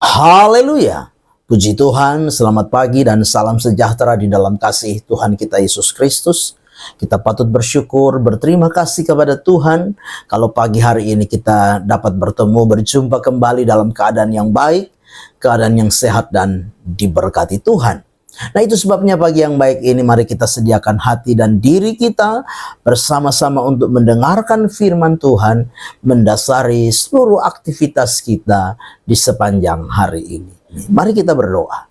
Haleluya. Puji Tuhan, selamat pagi dan salam sejahtera di dalam kasih Tuhan kita Yesus Kristus. Kita patut bersyukur, berterima kasih kepada Tuhan kalau pagi hari ini kita dapat bertemu, berjumpa kembali dalam keadaan yang baik, keadaan yang sehat dan diberkati Tuhan. Nah, itu sebabnya pagi yang baik ini mari kita sediakan hati dan diri kita bersama-sama untuk mendengarkan firman Tuhan, mendasari seluruh aktivitas kita di sepanjang hari ini. Mari kita berdoa.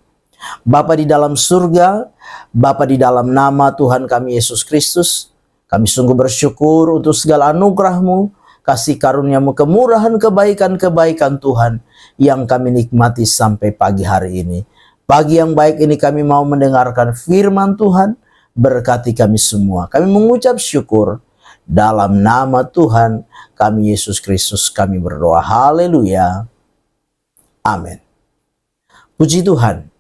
Bapa di dalam surga, Bapa di dalam nama Tuhan kami Yesus Kristus, kami sungguh bersyukur untuk segala anugerah-Mu, kasih karunia-Mu, kemurahan, kebaikan-kebaikan Tuhan yang kami nikmati sampai pagi hari ini. Pagi yang baik ini kami mau mendengarkan firman Tuhan, berkati kami semua. Kami mengucap syukur dalam nama Tuhan kami Yesus Kristus kami berdoa. Haleluya. Amin. Puji Tuhan.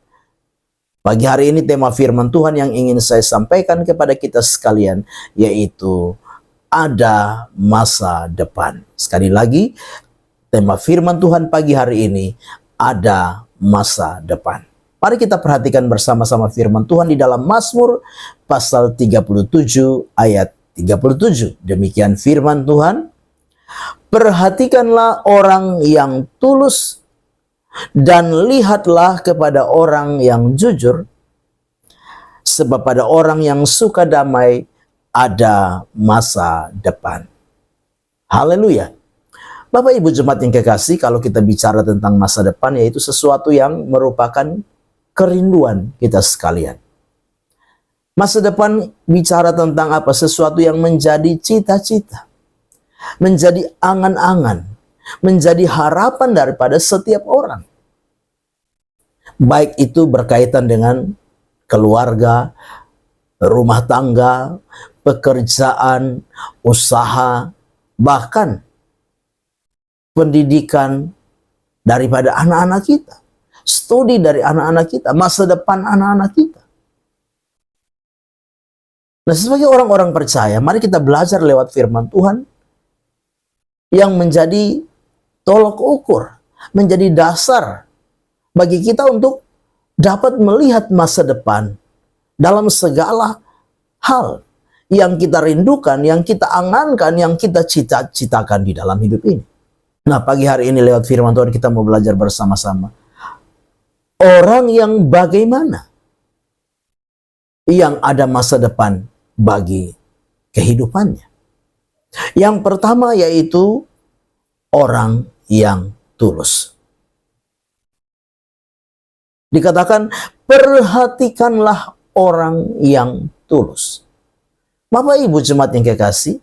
Pagi hari ini tema firman Tuhan yang ingin saya sampaikan kepada kita sekalian yaitu ada masa depan. Sekali lagi, tema firman Tuhan pagi hari ini ada masa depan. Mari kita perhatikan bersama-sama firman Tuhan di dalam Mazmur pasal 37 ayat 37. Demikian firman Tuhan. Perhatikanlah orang yang tulus dan lihatlah kepada orang yang jujur. Sebab pada orang yang suka damai ada masa depan. Haleluya. Bapak Ibu jemaat yang kekasih, kalau kita bicara tentang masa depan yaitu sesuatu yang merupakan kerinduan kita sekalian. Masa depan bicara tentang apa? Sesuatu yang menjadi cita-cita, menjadi angan-angan, menjadi harapan daripada setiap orang. Baik itu berkaitan dengan keluarga, rumah tangga, pekerjaan, usaha, bahkan pendidikan daripada anak-anak kita. Studi dari anak-anak kita, masa depan anak-anak kita. Nah, sebagai orang-orang percaya, mari kita belajar lewat firman Tuhan yang menjadi tolok ukur, menjadi dasar bagi kita untuk dapat melihat masa depan dalam segala hal yang kita rindukan, yang kita angankan, yang kita cita-citakan di dalam hidup ini. Nah, pagi hari ini lewat firman Tuhan kita mau belajar bersama-sama. Orang yang bagaimana yang ada masa depan bagi kehidupannya. Yang pertama yaitu orang yang tulus. Dikatakan perhatikanlah orang yang tulus. Bapak Ibu jemaat yang kekasih,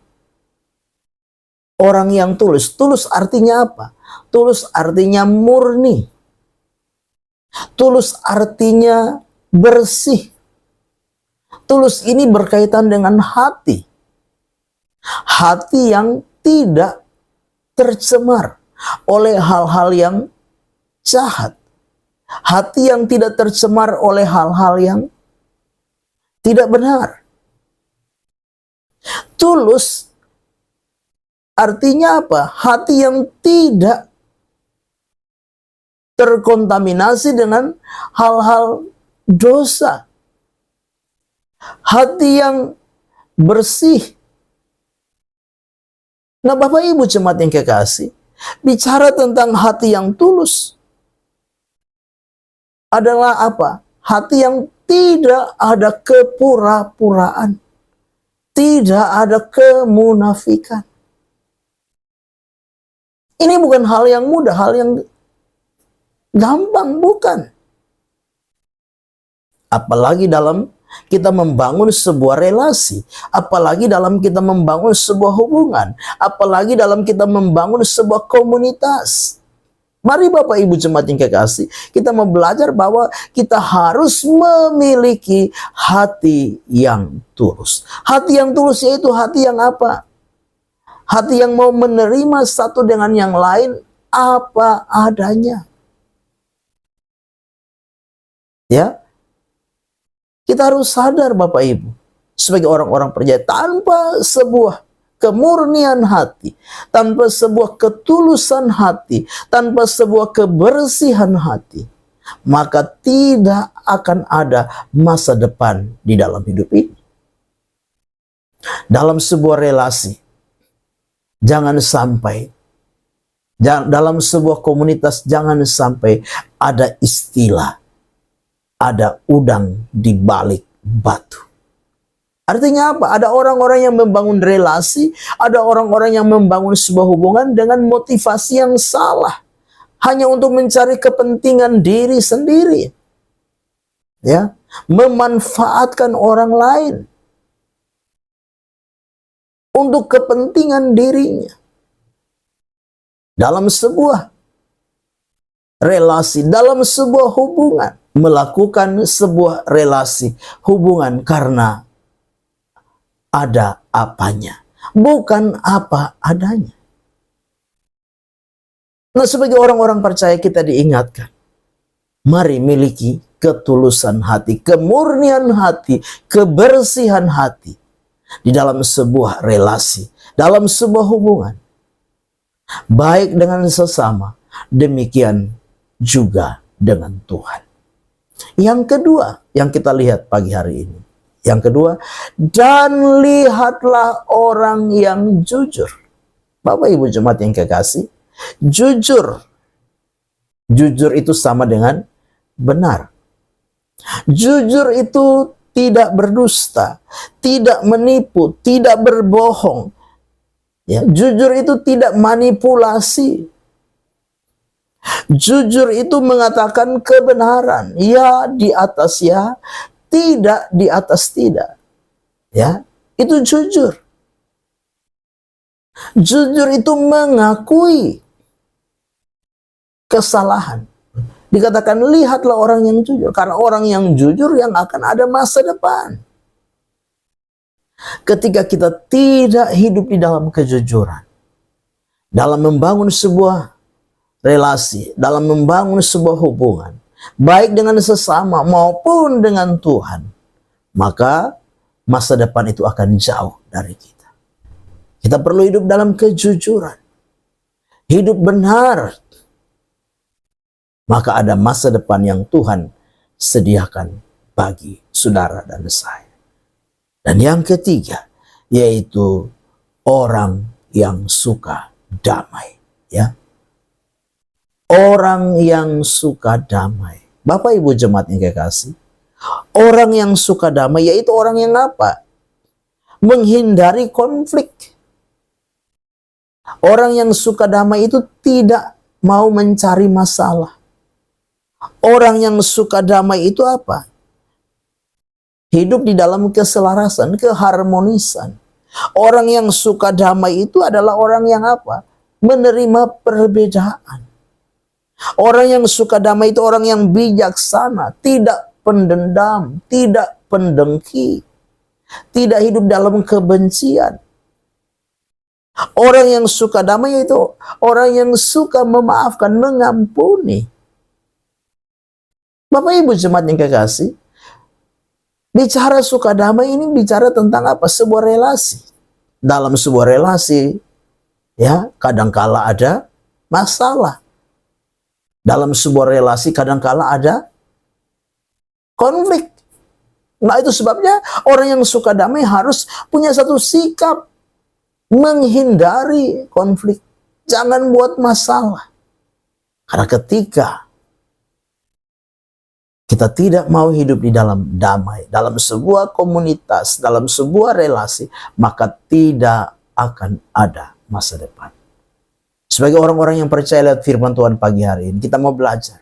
orang yang tulus. Tulus artinya apa? Tulus artinya murni. Tulus artinya bersih. Tulus ini berkaitan dengan hati. Hati yang tidak tercemar oleh hal-hal yang jahat. Hati yang tidak tercemar oleh hal-hal yang tidak benar. Tulus artinya apa? Hati yang tidak terkontaminasi dengan hal-hal dosa. Hati yang bersih. Nah, Bapak Ibu jemaat yang kekasih, bicara tentang hati yang tulus adalah apa? Hati yang tidak ada kepura-puraan. Tidak ada kemunafikan. Ini bukan hal yang mudah, hal yang gampang, bukan. Apalagi dalam kita membangun sebuah relasi, apalagi dalam kita membangun sebuah hubungan, apalagi dalam kita membangun sebuah komunitas. Mari Bapak Ibu jemaat yang kekasih, kita mau belajar bahwa kita harus memiliki hati yang tulus. Hati yang tulus yaitu hati yang apa? Hati yang mau menerima satu dengan yang lain apa adanya. Ya, kita harus sadar Bapak Ibu, sebagai orang-orang percaya, tanpa sebuah kemurnian hati, tanpa sebuah ketulusan hati, tanpa sebuah kebersihan hati, maka tidak akan ada masa depan di dalam hidup ini. Dalam sebuah relasi, jangan sampai, dalam sebuah komunitas, jangan sampai ada istilah, ada udang di balik batu. Artinya apa? Ada orang-orang yang membangun relasi, ada orang-orang yang membangun sebuah hubungan dengan motivasi yang salah, hanya untuk mencari kepentingan diri sendiri, ya, memanfaatkan orang lain untuk kepentingan dirinya. Dalam sebuah relasi, dalam sebuah hubungan, melakukan sebuah relasi, hubungan karena ada apanya, bukan apa adanya. Nah, sebagai orang-orang percaya kita diingatkan, mari miliki ketulusan hati, kemurnian hati, kebersihan hati di dalam sebuah relasi, dalam sebuah hubungan, baik dengan sesama, demikian juga dengan Tuhan. Yang kedua yang kita lihat pagi hari ini, yang kedua, dan lihatlah orang yang jujur. Bapak Ibu jemaat yang kekasih, jujur itu sama dengan benar. Jujur itu tidak berdusta, tidak menipu, tidak berbohong. Ya, jujur itu tidak manipulasi. Jujur itu mengatakan kebenaran, ya di atas ya, tidak di atas tidak. Ya, itu jujur. Jujur itu mengakui kesalahan. Dikatakan lihatlah orang yang jujur, karena orang yang jujur yang akan ada masa depan. Ketika kita tidak hidup di dalam kejujuran, dalam membangun sebuah relasi, dalam membangun sebuah hubungan, baik dengan sesama maupun dengan Tuhan, maka masa depan itu akan jauh dari kita. Kita perlu hidup dalam kejujuran, hidup benar, maka ada masa depan yang Tuhan sediakan bagi saudara dan saya. Dan yang ketiga, yaitu orang yang suka damai. Ya, orang yang suka damai. Bapak Ibu jemaat yang kekasih, orang yang suka damai yaitu orang yang apa? Menghindari konflik. Orang yang suka damai itu tidak mau mencari masalah. Orang yang suka damai itu apa? Hidup di dalam keselarasan, keharmonisan. Orang yang suka damai itu adalah orang yang apa? Menerima perbedaan. Orang yang suka damai itu orang yang bijaksana, tidak pendendam, tidak pendengki, tidak hidup dalam kebencian. Orang yang suka damai itu orang yang suka memaafkan, mengampuni. Bapak Ibu jemaat yang kekasih, bicara suka damai ini bicara tentang apa? Sebuah relasi. Dalam sebuah relasi, ya, kadangkala ada masalah. Dalam sebuah relasi kadangkala ada konflik. Nah, itu sebabnya orang yang suka damai harus punya satu sikap menghindari konflik. Jangan buat masalah. Karena ketika kita tidak mau hidup di dalam damai, dalam sebuah komunitas, dalam sebuah relasi, maka tidak akan ada masa depan. Sebagai orang-orang yang percaya lewat firman Tuhan pagi hari ini, kita mau belajar.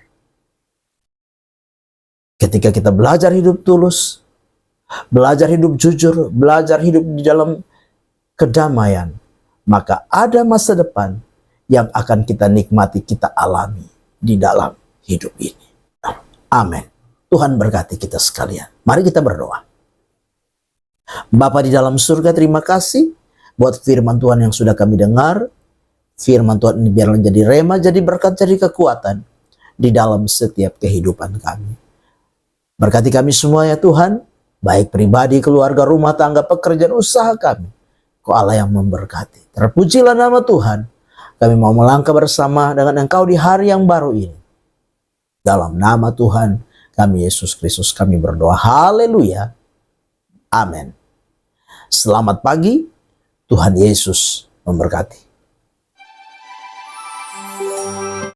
Ketika kita belajar hidup tulus, belajar hidup jujur, belajar hidup di dalam kedamaian, maka ada masa depan yang akan kita nikmati, kita alami di dalam hidup ini. Amin. Tuhan berkati kita sekalian. Mari kita berdoa. Bapa di dalam surga, terima kasih buat firman Tuhan yang sudah kami dengar. Firman Tuhan ini biarlah jadi rema, jadi berkat, jadi kekuatan di dalam setiap kehidupan kami. Berkati kami semua ya Tuhan, baik pribadi, keluarga, rumah tangga, pekerjaan, usaha kami. Engkau Allah yang memberkati. Terpujilah nama Tuhan. Kami mau melangkah bersama dengan Engkau di hari yang baru ini. Dalam nama Tuhan kami Yesus Kristus kami berdoa. Haleluya. Amin. Selamat pagi. Tuhan Yesus memberkati.